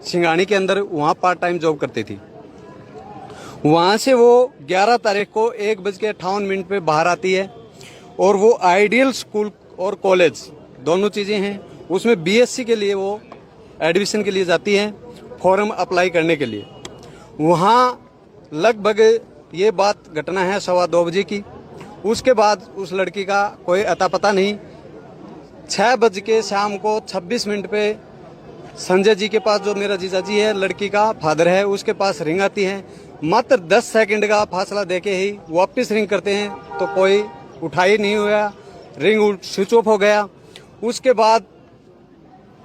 सिंगानी के अंदर, वहाँ पार्ट टाइम जॉब करती थी। वहाँ से वो 11 तारीख को 1:58 पे बाहर आती है और वो आइडियल स्कूल और कॉलेज दोनों चीज़ें हैं, उसमें बीएससी के लिए वो एडमिशन के लिए जाती है, फॉर्म अप्लाई करने के लिए। वहाँ लगभग ये बात घटना है 2:15 बजे की। उसके बाद उस लड़की का कोई अता पता नहीं। 6 बज के शाम को 26 मिनट पे संजय जी के पास, जो मेरा जीजा जी है, लड़की का फादर है, उसके पास रिंग आती है। मात्र 10 सेकंड का फासला देके ही वापस रिंग करते हैं तो कोई उठा ही नहीं हुआ, रिंग स्विच ऑफ हो गया। उसके बाद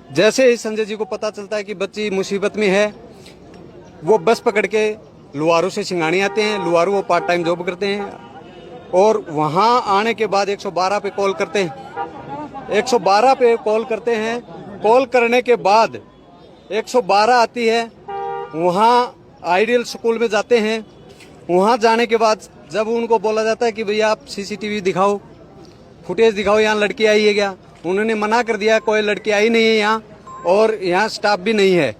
जैसे ही संजय जी को पता चलता है कि बच्ची मुसीबत में है, वो बस पकड़ के लुवारू से सिंगानी आते हैं। लुवारू वो पार्ट टाइम जॉब करते हैं और वहाँ आने के बाद 112 पे कॉल करते हैं। 112 पे कॉल करते हैं। कॉल करने के बाद 112 आती है। वहाँ आइडियल स्कूल में जाते हैं। वहाँ जाने के बाद जब उनको बोला जाता है कि भैया आप सीसीटीवी दिखाओ, फुटेज दिखाओ, यहाँ लड़की आई है क्या, उन्होंने मना कर दिया, कोई लड़की आई नहीं है यहाँ और यहाँ स्टाफ भी नहीं है।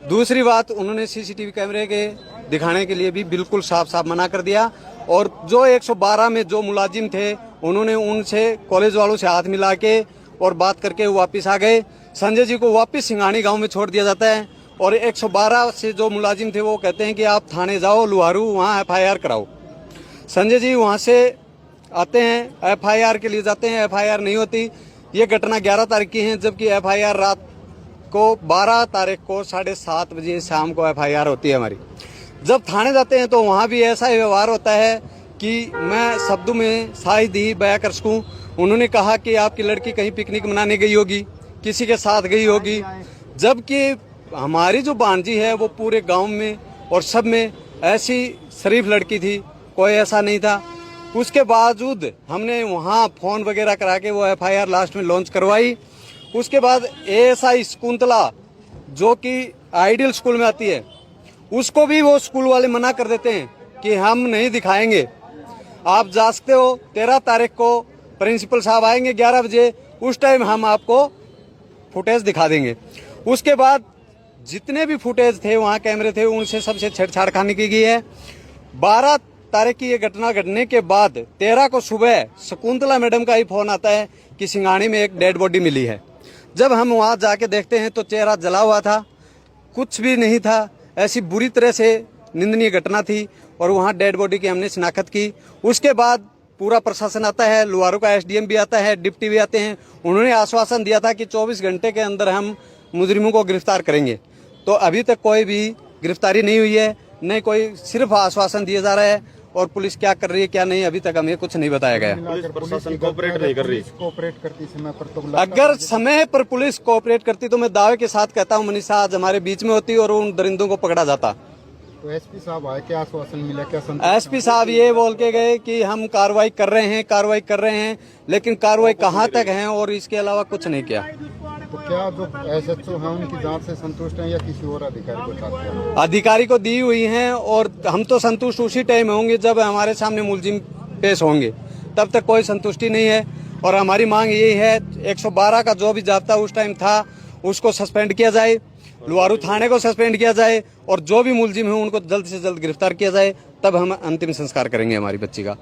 दूसरी बात, उन्होंने सीसीटीवी कैमरे के दिखाने के लिए भी बिल्कुल साफ साफ मना कर दिया। और जो 112 में जो मुलाजिम थे, उन्होंने उनसे, कॉलेज वालों से हाथ मिला के और बात करके वापस आ गए। संजय जी को वापस सिंगानी गांव में छोड़ दिया जाता है और 112 से जो मुलाजिम थे वो कहते हैं कि आप थाने जाओ लुहारू, वहाँ FIR कराओ। संजय जी वहाँ से आते हैं, FIR के लिए जाते हैं, FIR नहीं होती। ये घटना 11 तारीख की है, जबकि FIR रात को 12 तारीख को 7:30 बजे शाम को FIR होती है हमारी। जब थाने जाते हैं तो वहाँ भी ऐसा व्यवहार होता है कि मैं शब्दों में शायद ही बयां कर सकूं। उन्होंने कहा कि आपकी लड़की कहीं पिकनिक मनाने गई होगी, किसी के साथ गई होगी, जबकि हमारी जो भांजी है वो पूरे गांव में और सब में ऐसी शरीफ लड़की थी, कोई ऐसा नहीं था। उसके बावजूद हमने वहाँ फोन वगैरह करा के वो FIR लास्ट में लॉन्च करवाई। उसके बाद ASI शकुंतला, जो कि आइडियल स्कूल में आती है, उसको भी वो स्कूल वाले मना कर देते हैं कि हम नहीं दिखाएंगे, आप जा सकते हो। 13 तारीख को प्रिंसिपल साहब आएंगे 11 बजे, उस टाइम हम आपको फुटेज दिखा देंगे। उसके बाद जितने भी फुटेज थे, वहाँ कैमरे थे, उनसे सबसे छेड़छाड़ खाने की गई है। 12 तारीख की ये घटना घटने के बाद 13 को सुबह शकुंतला मैडम का ही फोन आता है कि सिंगानी में एक डेड बॉडी मिली है। जब हम वहाँ जाके देखते हैं तो चेहरा जला हुआ था, कुछ भी नहीं था। ऐसी बुरी तरह से निंदनीय घटना थी और वहाँ डेड बॉडी की हमने शिनाख्त की। उसके बाद पूरा प्रशासन आता है, लुहारू का SDM भी आता है, डिप्टी भी आते हैं। उन्होंने आश्वासन दिया था कि 24 घंटे के अंदर हम मुजरिमों को गिरफ्तार करेंगे। तो अभी तक कोई भी गिरफ्तारी नहीं हुई है, नहीं कोई, सिर्फ आश्वासन दिया जा रहा है। और पुलिस क्या कर रही है क्या नहीं, अभी तक हमें कुछ नहीं बताया गया। प्रशासन कोऑपरेट नहीं कर रही। कोऑपरेट करती समय पर तो अगर समय पर पुलिस कोऑपरेट करती तो मैं दावे के साथ कहता हूँ मनीषा आज हमारे बीच में होती और उन दरिंदों को पकड़ा जाता। तो SP साहब आए, क्या आश्वासन मिला, क्या SP साहब ये बोल के गए कि हम कार्रवाई कर रहे हैं, लेकिन कार्रवाई कहाँ तक है और इसके अलावा कुछ नहीं किया। तो क्या जो SHO है उनकी जांच से संतुष्ट हैं या किसी और अधिकारी को चाहते हैं? अधिकारी को दी हुई हैं और हम तो संतुष्ट उसी टाइम होंगे जब हमारे सामने मुलजिम पेश होंगे, तब तक कोई संतुष्टि नहीं है। और हमारी मांग यही है, 112 का जो भी जाब्ता उस टाइम था उसको सस्पेंड किया जाए, लुहारू थाने को सस्पेंड किया जाए और जो भी मुलजिम है उनको जल्द से जल्द गिरफ्तार किया जाए, तब हम अंतिम संस्कार करेंगे हमारी बच्ची का।